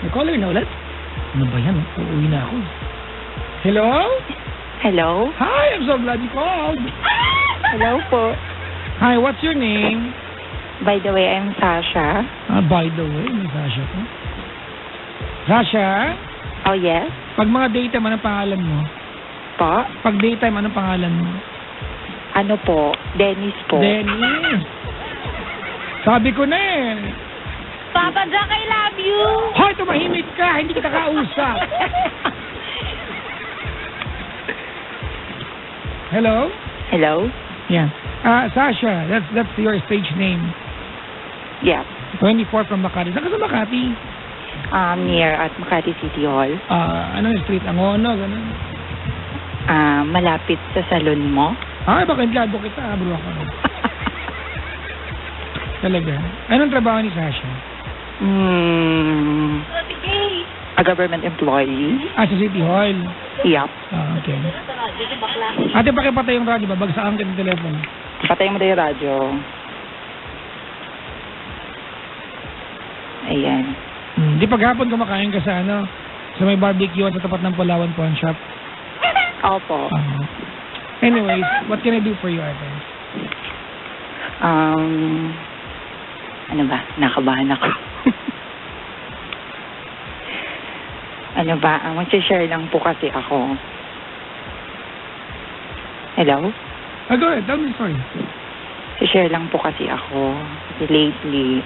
May caller na ulit? Ano ba yan? Uuwi na ako. Hello? Hello? Hi, I'm so glad you called. Hello po. Hi, what's your name? By the way, I'm Sasha. By the way, may Sasha po. Sasha? Oh, yes? Pag mga daytime, anong pangalan mo? Po? Pag daytime, anong pangalan mo? Ano po? Dennis po. Dennis. Sabi ko na eh. Papa Jack, I love you! Hoy, tumahimik ka! Hindi kita kausap! Hello? Hello? Yeah. Sasha, that's your stage name. Yeah. 24 from Makati. Saan ka sa Makati? Near at Makati City Hall. Anong street? Angono, ganun. Malapit sa salon mo. Baka englado kita, bro ako. Talaga. Anong trabaho ni Sasha? A government employee. Sa City Hall. Yup. Okay. Ate, pakipatay yung radyo. Babagsaan ka ng telepono. Patay mo na yung radyo. Ayan. Di paghapon kumakain ka sa sa may barbecue sa tapat ng Palawan Pawn Shop. Opo. Anyways, what can I do for you, ate? Ano ba? Nakabahan ako. Ano ba? Mag-share lang po kasi ako. Hello? Go ahead. Tell me the story. Share lang po kasi ako. Lately,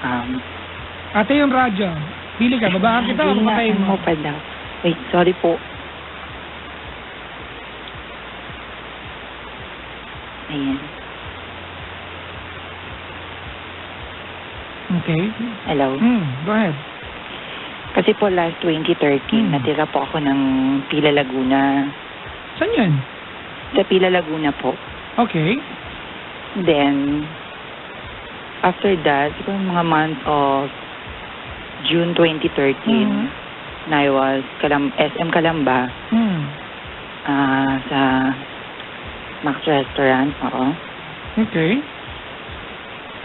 Ate, yung radyo. Pili ka. Babaan kita o papatayin mo? pa daw. Wait, sorry po. Ayan. Okay. Hello? Go ahead. Kasi po last 2013, natira po ako ng Pila Laguna. Saan yan? Sa Pila Laguna po. Okay. Then, after that, siguro mga month of June 2013, na I was SM Calamba sa Max Restaurant. Oo. Okay.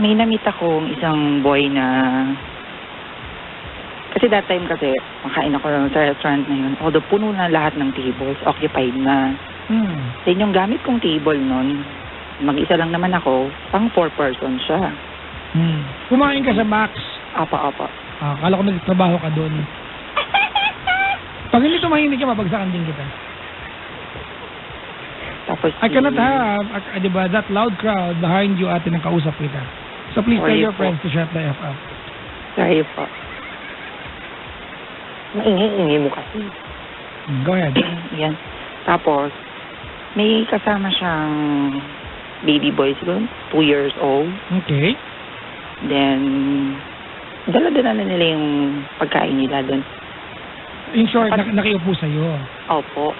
May na-meet akong isang boy na kasi that time kasi makain ako sa restaurant na yun. Although puno na lahat ng tables, occupied na. Then yung gamit kong table nun, mag-isa lang naman ako, pang 4 person siya. Kumain ka sa Max. Apa. Akala ko nagtrabaho ka doon. Pag hindi tumahimik ka, mabagsakan din kita. Tapos I cannot have, diba, that loud crowd behind you ate nang kausap kita. So please tell your friends to shut the F up. Sorry po. Maingay-ingay mo kasi. Go ahead. Yan. Tapos, may kasama siyang baby boy, siguro 2 years old. Okay. Then, dala-dala na nila yung pagkain nila doon. In short, nakiupo sa'yo. Opo.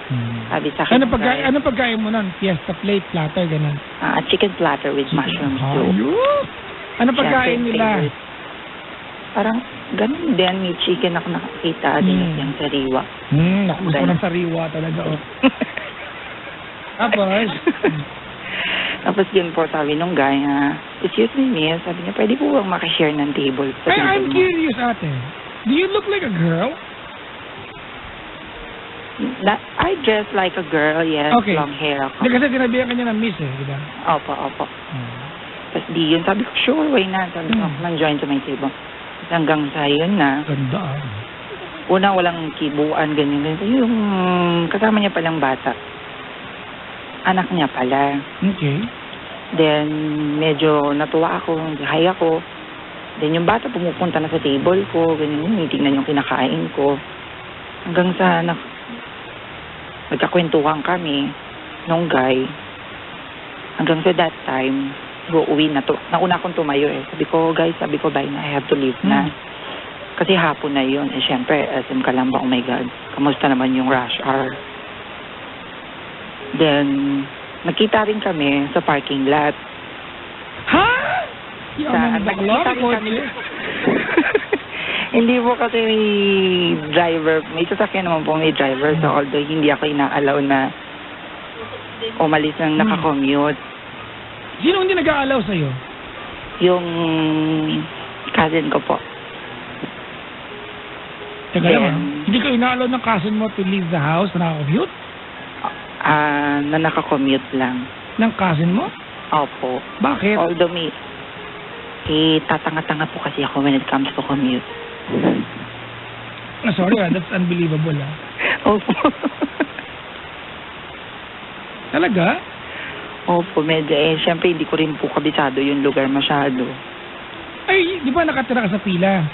Sabi sa akin. Anong pagkain mo nun? Fiesta plate, platter, ganun? Chicken platter with mushroom soup. Anong pagkain nila? Parang ganun din. May chicken ako nakakita. Yung sariwa. Gusto ko ng sariwa talaga. Tapos? Tapos yun po, sabi nung guy, excuse me, miss. Sabi niya, pwede po bang makishare ng table? I'm curious, ate. Do you look like a girl? I dress like a girl, yes. Okay. Long hair ako. Hindi kasi sinabihan ka niya ng miss di ba? Opo. Tapos di yun, sabi ko, sure, why not? Sabi ko, man-join to my table. Hanggang sa yun na. Ganda. Una, walang kibuan, ganyan. Yung kasama niya palang bata. Anak niya pala. Okay. Then, medyo natuwa ako, hi ako. Then, yung bata pumupunta na sa table ko, ganyan, tingnan yung kinakain ko. Hanggang sa nagkakwentuhan kami nung guy. Hanggang sa that time, uuwi na to. Nauna akong tumayo eh. Sabi ko, bye na. I have to leave na. Kasi hapon na yun. Syempre, SM Calamba, oh my God. Kamusta naman yung rush hour? Then, nakita rin kami sa parking lot. Ha? Nakita rin kami. Hindi po kasi may driver. May sasakyan naman po may driver. So, although hindi ako ina-allow na umalis ng nakakommute. Sino hindi nag-a-allow sa'yo? Yung cousin ko po. Teka lang Hindi ka ina-allow ng cousin mo to leave the house na naka-commute? Na naka-commute lang. Ng cousin mo? Opo. Bakit? Although tatanga-tanga po kasi ako when it comes to commute. Sorry that's unbelievable Opo. Talaga? Opo, medyo syempre hindi ko rin po kabisado yung lugar masyado. Ay, di ba nakatira ka sa pila?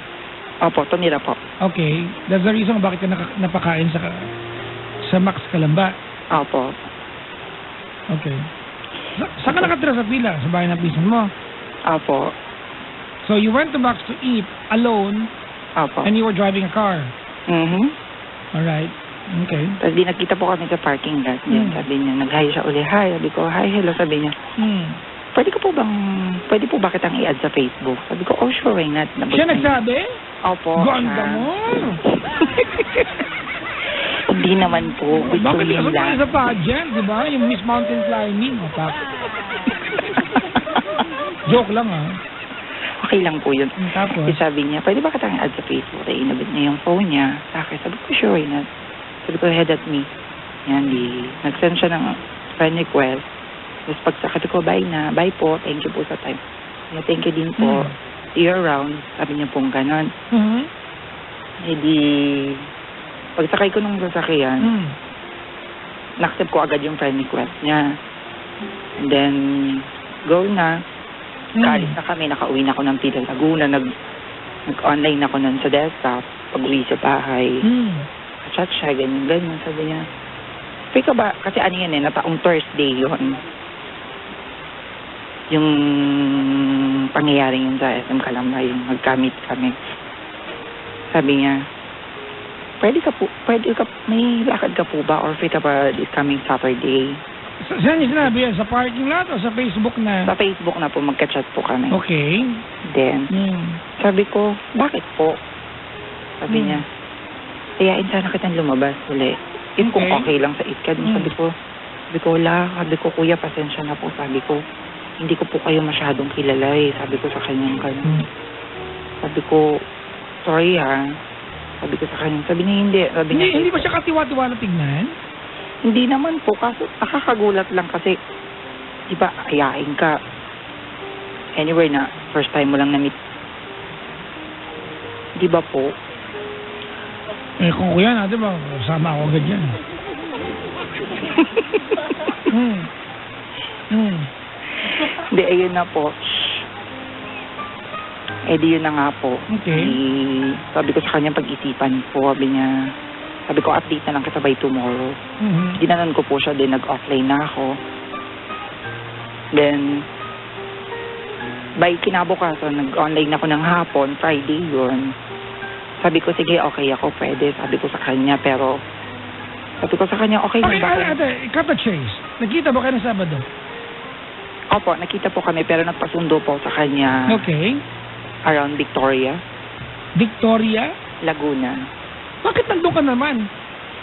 Opo, tumira po. Okay. That's the reason bakit ka napakain sa Max Kalamba. Opo. Okay. Saan ka nakatira sa pila? Sa bahay ng pinsan mo? Opo. So you went to Max to eat alone Opo. and you were driving a car? Alright. Okay. Tapos di nakita po kami sa parking lot. Yan, sabi niya, nag-hi siya uli. Hi. Sabi ko, hi, hello. Sabi niya, pwede po ba kitang i-add sa Facebook? Sabi ko, oh sure, why not? Siya nagsabi? Opo. Ganda mo! Hindi naman po. Gusto Bakit niya ka lang. sa pageant, di ba? Yung Miss Mountain Climbing. Joke lang Okay lang po yun. Tapos? Kasi sabi niya, pwede ba kitang i-add sa Facebook? Ay, inabit niya yung phone niya sa akin. Sabi ko, sure, why not? Sabi ko, head at me. Yan, nag-send siya ng friend request. Tapos pagsakit ko, bye na. Bye po. Thank you po sa time. Thank you din po. See you around. Sabi niya pong ganon. Pagsakay ko nung sasakyan, na-accept ko agad yung friend request niya. And then, go na. Kaalis na kami. Nakauwi na ako ng Pila Laguna. Nag-online ako nun sa desktop. Pag-uwi sa bahay. Chat siya, ganyan. Sabi niya, free ka ba? Kasi ano yan nataong Thursday yun. Yung pangyayari yun sa SM Kalamba, yung nag-commit kami. Sabi niya, may lakad ka po ba? Or free ka ba this coming Saturday? Saan niya sinabi yan? Sa parking lot o sa Facebook na? Sa Facebook na po, magka-chat po kami. Okay. Then, sabi ko, bakit po? Sabi niya, kayain sana kitang lumabas uli. Yun kung okay lang sa iskad. Sabi ko, wala. Sabi ko, kuya, pasensya na po. Sabi ko, hindi ko po kayo masyadong kilala Sabi ko sa kanyang ganun. Sabi ko, sorry Sabi ko sa kanya. Sabi niya, hindi. Sabi niya, hindi ba siya katiwa-tiwa na tignan? Hindi naman po. Kaso, nakakagulat lang kasi, di ba, ayain ka. Anywhere na, first time mo lang na-meet. Di ba po? Kung kuya di ba, sama ako agad yan. Hindi, ayun na po. Di yun na nga po. Okay. Sabi ko sa kanya, pag-isipan po. Sabi ko, update na lang kita by tomorrow. Ginanon ko po siya, then nag-offline na ako. Then, by kinabukasan, nag-online ako ng hapon, Friday yun. Sabi ko, sige, okay ako, pwede. Sabi ko sa kanya, pero sabi ko sa kanya, okay na ba? Cut the chase. Nakita ba kayo ng Sabado? Opo, nakita po kami, pero nagpasundo po sa kanya. Okay. Around Victoria. Victoria? Laguna. Bakit nandun ka naman?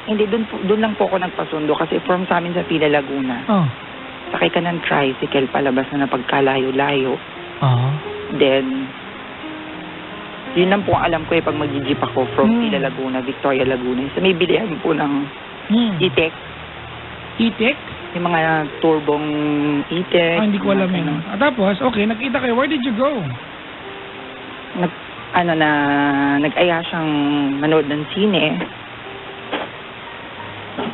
Hindi, doon lang po ako nagpasundo kasi from sa amin sa Pila Laguna. Sakay ka ng tricycle palabas na pagkalayo-layo. Then, yun lang po ang alam ko pag mag-jeep ako from Pila Laguna, Victoria Laguna. So may bilihan po ng E-Tech. E-Tech? Yung mga turbong E-Tech. Hindi ko alam yun. Tapos, okay, nakita kayo. Where did you go? Nag-aya siyang manood ng sine.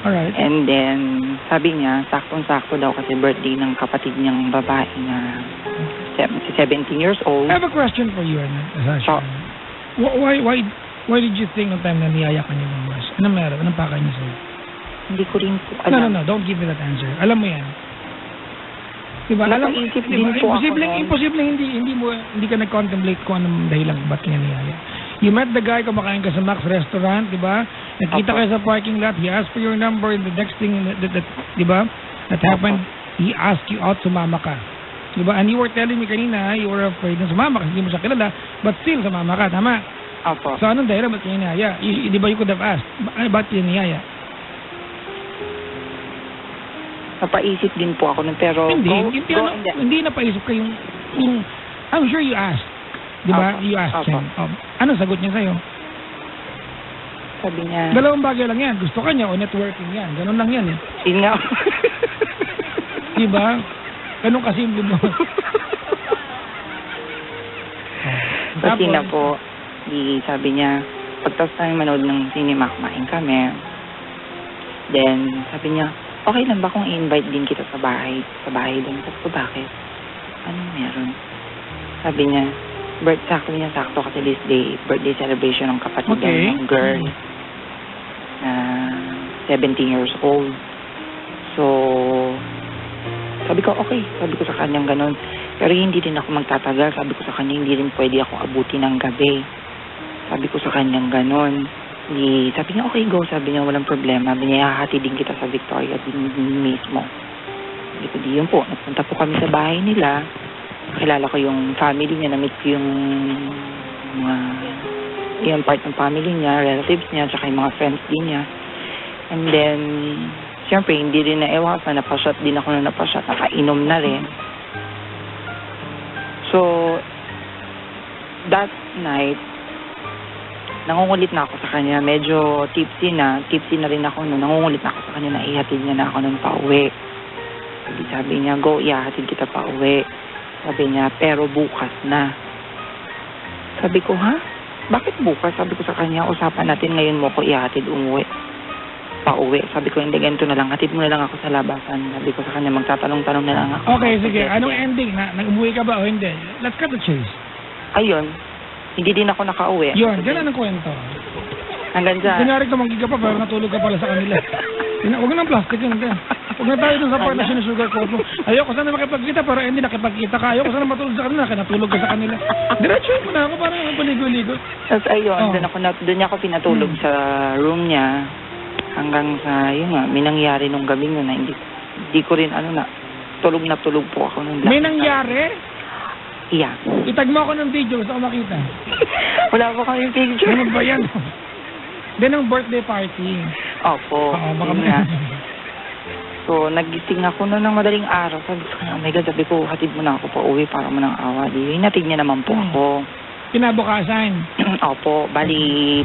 Alright. And then, sabi niya, saktong-sakto daw kasi birthday ng kapatid niyang babae na 17 years old. I have a question for you, Sasha. Why did you think no time na niyaya ka niya ng mas? Ano meron? Anong pakay niya sa'yo? Hindi ko rin po alam. No. Don't give me that answer. Alam mo yan. Diba? Napaisip din po ako nun. Imposibleng hindi ka nag-contemplate kung anong dahilan ba't niya niyaya. You met the guy, kumakain ka sa Max Restaurant, diba? Nakita kayo sa parking lot, he asked for your number, and the next thing, diba? That happened, he asked you out, sumama ka. Diba? And you were telling me kanina, you were afraid na sumama kasi hindi mo siya kilala, but still, sumama ka, tama? Opo. So, anong dahilan ba't niya niyaya? Diba you could have asked, ba't niya niyaya? Napaisip din po ako nun, pero hindi napaisip ka yung I'm sure you asked. Diba? You asked him. Anong sagot niya sa'yo? sabi niya. Dalawang bagay lang yan. Gusto ka niya o networking yan. Ganun lang yan eh. Yun nga. Diba? Ganun kasimple mo. Kasi na po, sabi niya, pagtas tayo manood ng cinema, kumain kami. Then, sabi niya, okay lang ba kung i-invite din kita sa bahay? Sa bahay din. Sabi ko, bakit? Anong meron? Sabi niya, sakto kasi this day, birthday celebration ng kapatid ng girl. 17 years old. So, sabi ko, okay. Sabi ko sa kanyang ganun. Pero hindi din ako magtatagal. Sabi ko sa kanya, hindi rin pwede ako abuti ng gabi. Sabi ko sa kanyang ganun. Sabi niya, okay, go. Sabi niya, walang problema. Sabi niya, hahati din kita sa Victoria din mismo. Sabi ko, di yun po. Nagpunta po kami sa bahay nila. Kilala ko yung family niya. Na-meet ko yung yung part ng family niya, relatives niya, tsaka yung mga friends din niya. And then, siyempre, hindi rin na-ewasan. Napashot din ako na napashot. Nakainom na rin. So, that night, nangungulit na ako sa kanya. Medyo tipsy na rin ako noon. Nangungulit na ako sa kanya na ihatid niya na ako nun pauwi. Sabi niya, go, ihatid kita pauwi. Sabi niya, pero bukas na. Sabi ko, ha? Bakit bukas? Sabi ko sa kanya, usapan natin ngayon mo ko ihatid pauwi. Sabi ko, hindi, ganito na lang. Hatid mo na lang ako sa labasan. Sabi ko sa kanya, magtatanong-tanong na lang ako. Okay, sige. Anong ending? Nag-umuwi ka ba o hindi? Let's cut the chase. Ayun. Hindi din ako nakauwi. Yun, ganun ang kwento. Hanggang dyan. Kunyari tumanggi ka pa, pero natulog ka pala sa kanila. Huwag na ng plastic yun. Huwag na tayo dun sa part na sinusugar coat mo. Ayoko sana makipagkita, pero hindi nakipagkita ka. Ayoko sana matulog sa kanila, kaya natulog ka sa kanila. Diretso mo na ako, parang paligo-ligo. Tapos ayun, doon ako pinatulog sa room niya. Hanggang sa, yun nga, may nangyari nung gabi nyo na hindi ko rin, tulog na tulog po ako nung May nangyari? Yeah. Itag mo ako ng video, gusto ko makita. Wala pa kami picture. Ano ba yan? Then ang birthday party. Opo. Oo, baka nga. So, nagising ako noon ng madaling araw. Sabi ko, oh my God, sabi ko, hatid mo na ako pa uwi para mo ng awa. Hinatid niya naman po ako. Kinabukasan? Opo, bali,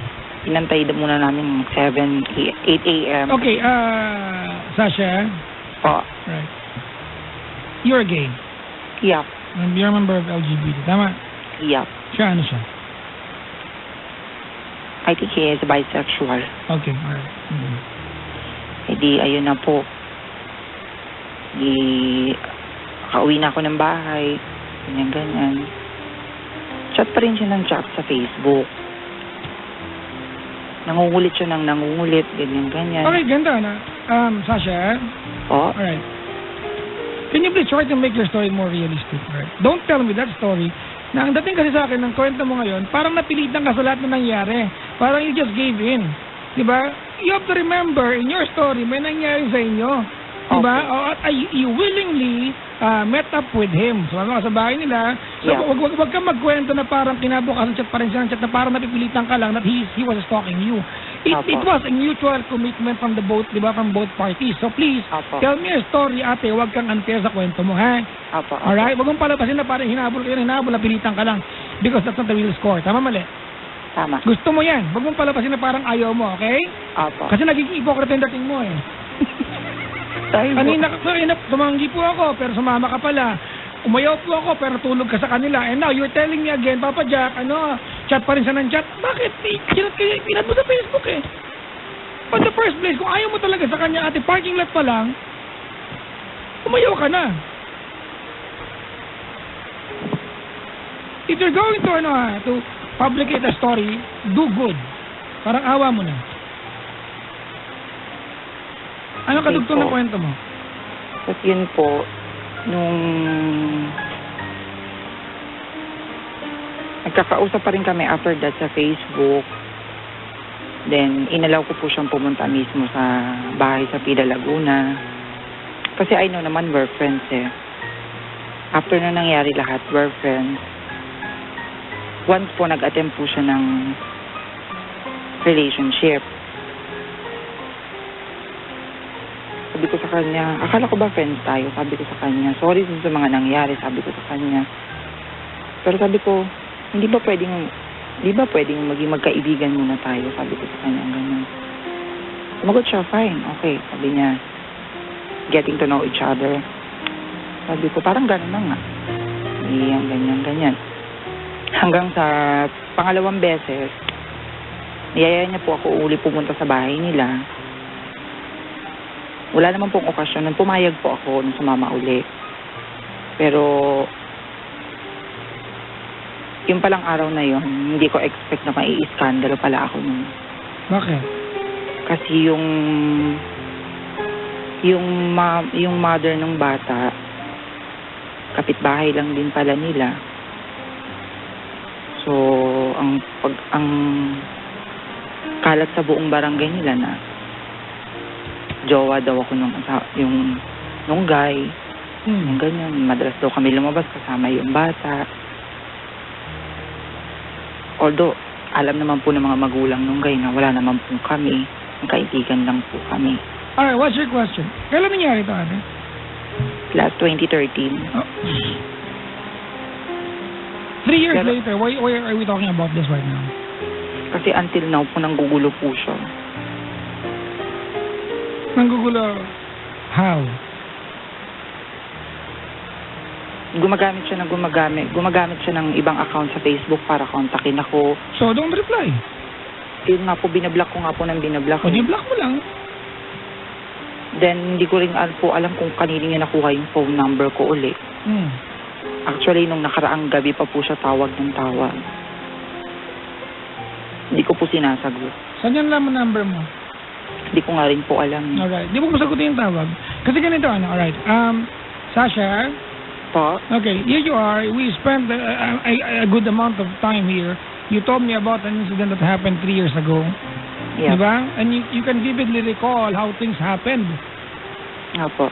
inantay muna namin 8 a.m. Okay, Sasha? Po. Right. You're gay? Yup. You're a member of LGBT, tama? Yup. Siya, ano siya? I think he is bisexual. Okay, alright. Hindi, ayun na po. Kauwi na ako ng bahay. Ganyan. Chat pa rin siya ng chat sa Facebook. Nangungulit siya ng nangungulit, ganyan. Okay, ganda na. Sasha? Oh? Alright. Can you please try to make your story more realistic, right? Don't tell me that story na ang dating kasi sa akin ng kwento mo ngayon, parang napilitan ka sa lahat na nangyari. Parang you just gave in. Diba? You have to remember, in your story, may nangyari sa inyo. Diba? Okay. You willingly met up with him. So, ano ka sa bahay nila. So, wag ka magkwento na parang kinabukasan chat pa rin siya ng chat na parang napipilitan ka lang that he was stalking you. It was a mutual commitment from the both, diba? From both parties. So, please, tell me your story, ate. Wag kang unfair sa kwento mo, ha? Alright? Wag mong palabasin na parang hinabol napilitan ka lang. Because that's not the real score. Tama, mali? Tama. Gusto mo yan. Wag mong palabasin na parang ayaw mo, okay? Kasi nagiging hypocrite yung dating mo, eh. Kanina tumanggi po ako, pero sumama ka pala. Umayaw po ako, pero tulog ka sa kanila. And now, you're telling me again, Papa Jack, chat pa rin siya ng chat. Bakit? Pinat mo sa Facebook, eh. On the first place, kung ayaw mo talaga sa kanya, ate, parking lot pa lang, umayaw ka na. If you're going to publicate a story, do good. Parang awa mo na. Ano kadugtong ng kwento mo? Tapos yun po, nung nagkakausap pa rin kami after that sa Facebook, then inalaw ko po siyang pumunta mismo sa bahay sa Pila, Laguna. Kasi I know naman we're friends eh. After na nangyari lahat, we're friends. Once po nag-attempt po siya ng relationship. Sabi ko sa kanya, akala ko ba friends tayo? Sabi ko sa kanya, sorry sa mga nangyari, sabi ko sa kanya. Pero sabi ko, hindi ba pwedeng di ba pwedeng maging magkaibigan muna tayo? Sabi ko sa kanya, ganun. Sumagot siya, fine, okay. Sabi niya, getting to know each other. Sabi ko, parang ganun na nga. Iyan, ganyan. Hanggang sa pangalawang beses, niyaya niya po ako uli pumunta sa bahay nila. Wala naman pong okasyon. Nung pumayag po ako nung sumama uli. Pero, yung palang araw na yon, hindi ko expect na mai-iskandalo pala ako nun. Bakit? Kasi yung mother ng bata, kapitbahay lang din pala nila. So, ang kalat sa buong barangay nila na jowa daw ako nung guy. Yung ganyan. Madalas daw kami lumabas kasama yung bata. Although, alam naman po ng mga magulang nung guy na wala naman po kami. Kaibigan lang po kami. Alright, what's your question? Kailan nangyari ito, ate? Last 2013. Oh. 3 years Pero, later, why are we talking about this right now? Kasi until now po nanggugulo po siya. Nanggugulo? How? Gumagamit siya ng ibang account sa Facebook para kontakin ako. So, don't reply. Yun nga po, binablock ko nga po ng binablock. O, di-block mo lang. Then, hindi ko rin po alam kung kanino niya nakuha yung phone number ko uli. Actually, nung nakaraang gabi pa po siya tawag ng tawag. Hindi ko po sinasagot. Saan yan lang ang number mo? Hindi ko nga rin po alam. Alright. Di mo masagutin yung tawag. Kasi ganito, alright. Sasha? Po? Okay, here you are. We spent a good amount of time here. You told me about an incident that happened 3 years ago. Yeah. Diba? And you can vividly recall how things happened. Opo.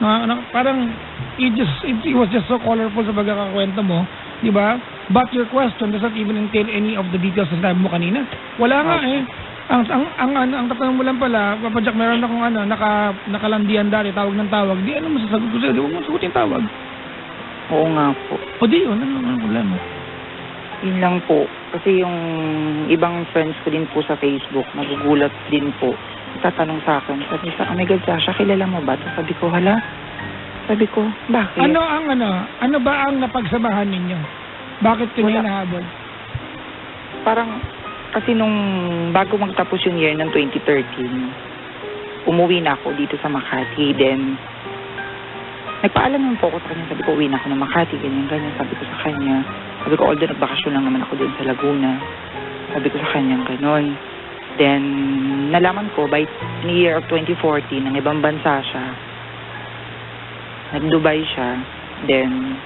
Parang it was just so colorful sa pagkakakwento mo, di ba? But your question doesn't even entail any of the details na sinabi mo kanina. Wala nga eh. Ang tatanong mo lang pala, Papa Jack, meron akong nakalandian dati, tawag ng tawag. Di ano masasagot ko sa'yo? Di mo masagutin tawag. Oo nga po. O di yun, ano problema? Yun lang po. Kasi yung ibang friends ko din po sa Facebook, nagugulat din po. Tatanong sa akin, sabi sa, oh my God, Sasha, kilala mo ba? Tapos sabi ko, hala? Sabi ko, bakit? Ano ba ang napagsabahan ninyo? Bakit kanya nahabol? Parang, kasi nung bago magtapos yung year ng 2013, umuwi na ako dito sa Makati. Then, nagpaalam naman po ako sa kanya. Sabi ko, uwi na ako ng Makati, ganyan. Sabi ko sa kanya. Sabi ko, although nagbakasyon lang naman ako doon sa Laguna. Sabi ko sa kanya, ganon. Then, nalaman ko, by the year of 2014, ng ibang bansa siya. Nag-Dubai siya. Then,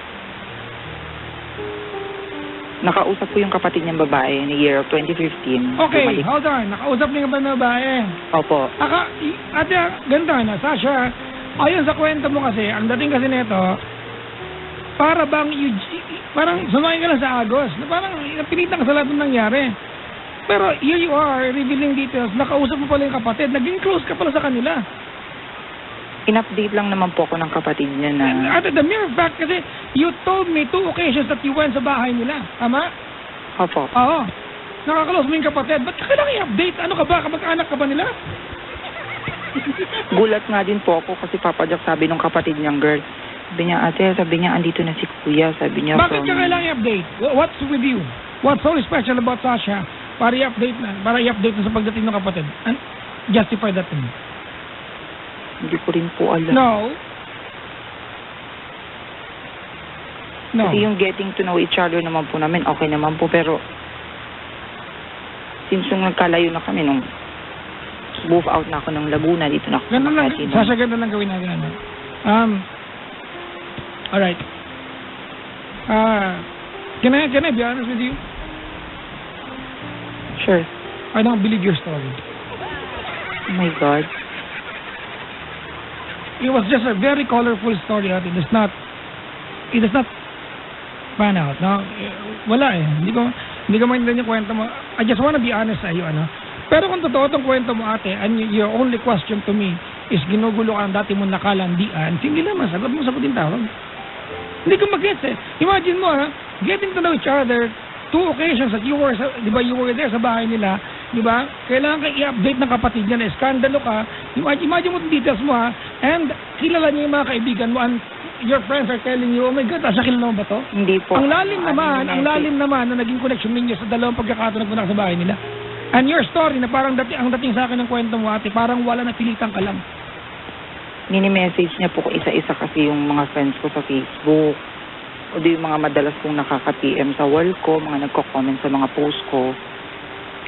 nakausap ko yung kapatid niyang babae in the year of 2015. Okay, hold on. Nakausap niyo ba na babae? Opo. Ate, ganito na, Sasha, ayon sa kwento mo kasi, ang dating kasi nito, parang sumakay ka lang sa Agos, na parang napilitan ka sa lahat ng nangyari. Pero here you are, revealing details, nakausap mo pala yung kapatid, naging close ka pala sa kanila. In-update lang naman po ako ng kapatid niya na... At the mere fact kasi, you told me 2 occasions that you went sa bahay nila. Tama? Opo. Oo. Nakakalose mo yung kapatid. Ba't ka kailangan i-update? Ano ka ba? Kamag-anak ka ba nila? Gulat nga din po ako kasi Papa Jack sabi nung kapatid niyang girl. Sabi niya, ate, andito na si Kuya. Sabi niya, bakit ka kailangan i-update? What's with you? What's so special about Sasha? Para i-update na sa pagdating ng kapatid. And justify that to me. Hindi ko rin po alam. No. Kasi yung getting to know each other naman po namin, okay naman po. Pero, since nung nagkalayo na kami, nung move out na ako ng Laguna, dito na ako sa Makati. Sasha, ganda lang gawin natin. Alright. Can I be honest with you? Sure. I don't believe your story. Oh my God. It was just a very colorful story. It does not pan out. No? Wala eh. Hindi ko maintindihan yung kwento mo. I just wanna be honest sa iyo, ano. Pero kung totoo itong kwento mo, ate, and your only question to me is ginugulo ka ang dati mo nakalandian, sige naman, sagutin tawag. Hindi ko mag-gets eh. Imagine mo, getting to know each other two occasions that you were, di ba, you were there sa bahay nila, di ba? Kailangan kayo i-update ng kapatid niya na eskandalo ka. Imagine mo yung details mo, ha? And kilala niya yung mga kaibigan mo, and your friends are telling you, oh my God, asa kilala mo ba to? Hindi po. Ang lalim naman na naging connection ninyo sa dalawang pagkakataon na pumunta ka sa bahay nila. And your story na parang ang dating sa akin ng kwento mo, ate, parang wala na pilitan ka lang. Mini-message niya po ko isa-isa kasi yung mga friends ko sa Facebook. O di yung mga madalas kong nakaka-PM sa wall ko, mga nagko-comment sa mga post ko.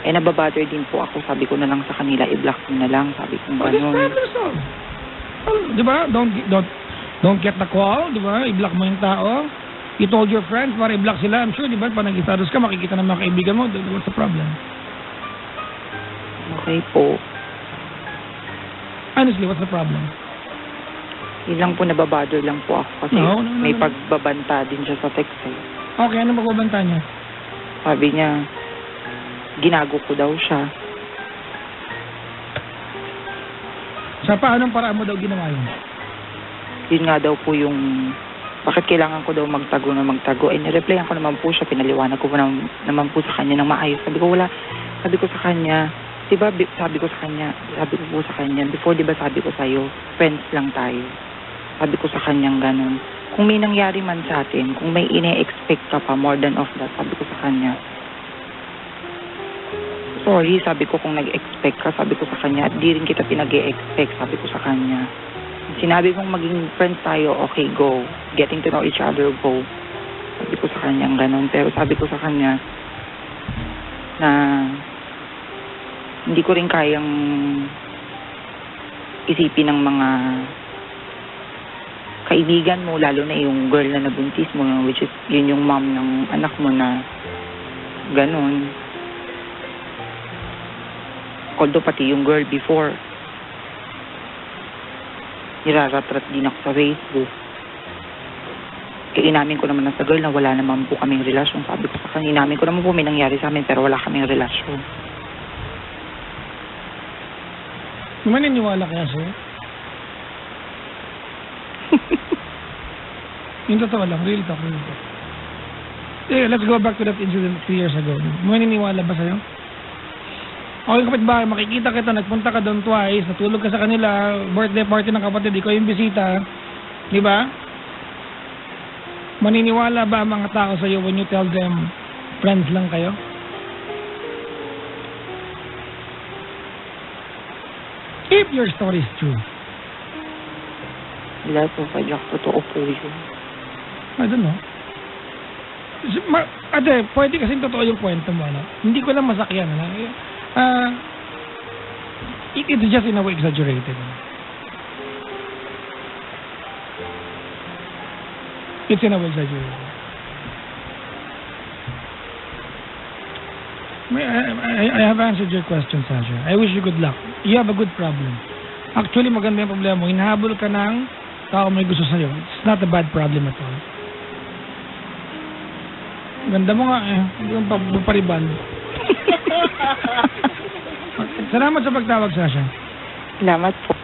Eh, nababother din po ako. Sabi ko na lang sa kanila, i-block mo na lang. Sabi ko Oh, this gano'n. problem solved. Well, di ba? Don't get the call, di ba? I-block mo yung tao. You told your friends para i-block sila. I'm sure, di ba? Pag nag-status ka, makikita ng mga kaibigan mo. What's the problem? Okay po. Honestly, what's the problem? Yun lang po, nababother lang po ako kasi No. may pagbabanta din siya sa text eh. Okay, ano magbabanta niya? Sabi niya, ginago ko daw siya. Sa paanong paraan mo daw ginawa yun? Yun nga daw po yung, bakit kailangan ko daw magtago na magtago. Eh, nireplyan ko naman po siya, pinaliwanag ko naman po sa kanya ng maayos. Sabi ko sa kanya, diba, sabi ko po sa kanya, before diba sabi ko sa'yo, friends lang tayo. Sabi ko sa kanyang ganun. Kung may nangyari man sa atin, kung may ine-expect ka pa more than of that, sabi ko sa kanya, sorry, sabi ko kung nag-expect ka, sabi ko sa kanya, at di rin kita pinag-e-expect, sabi ko sa kanya. Sinabi kong maging friends tayo, okay, go. Getting to know each other, go. Sabi ko sa kanyang ganun. Pero sabi ko sa kanya na hindi ko rin kayang isipin ng mga kaibigan mo, lalo na yung girl na nabuntis mo, which is yun yung mom ng anak mo na ganun. Although pati yung girl before, niraratrat din ako sa Facebook. Kaya inamin ko naman na sa girl na wala naman po kaming relasyon. Sabi ko sa kanya, inamin ko naman po may nangyari sa amin pero wala kaming relasyon. Di ba naniniwala kaya siya? Yung totoo lang, real talk. Eh, let's go back to that incident 3 years ago. May naniniwala ba sa'yo? Okay, kapitbahay, makikita kita, nagpunta ka doon twice, natulog ka sa kanila, birthday party ng kapatid, ikaw yung bisita, di ba? Maniniwala ba ang mga tao sa'yo when you tell them, friends lang kayo? If your story is true. Wala po, Fajak, totoo po yun. I don't know. Ate, pwede kasing totoo yung kwento mo, ano? Hindi ko lang masakyan, ano? It's just in a way exaggerated. It's in a way exaggerated. I have answered your question, Sasha. I wish you good luck. You have a good problem. Actually, maganda yung problema mo. Hinahabol ka ng tao may gusto sa'yo. It's not a bad problem at all. Ganda mo nga eh. Hindi mo pariban. Salamat sa pagtawag, Sasha. Salamat po.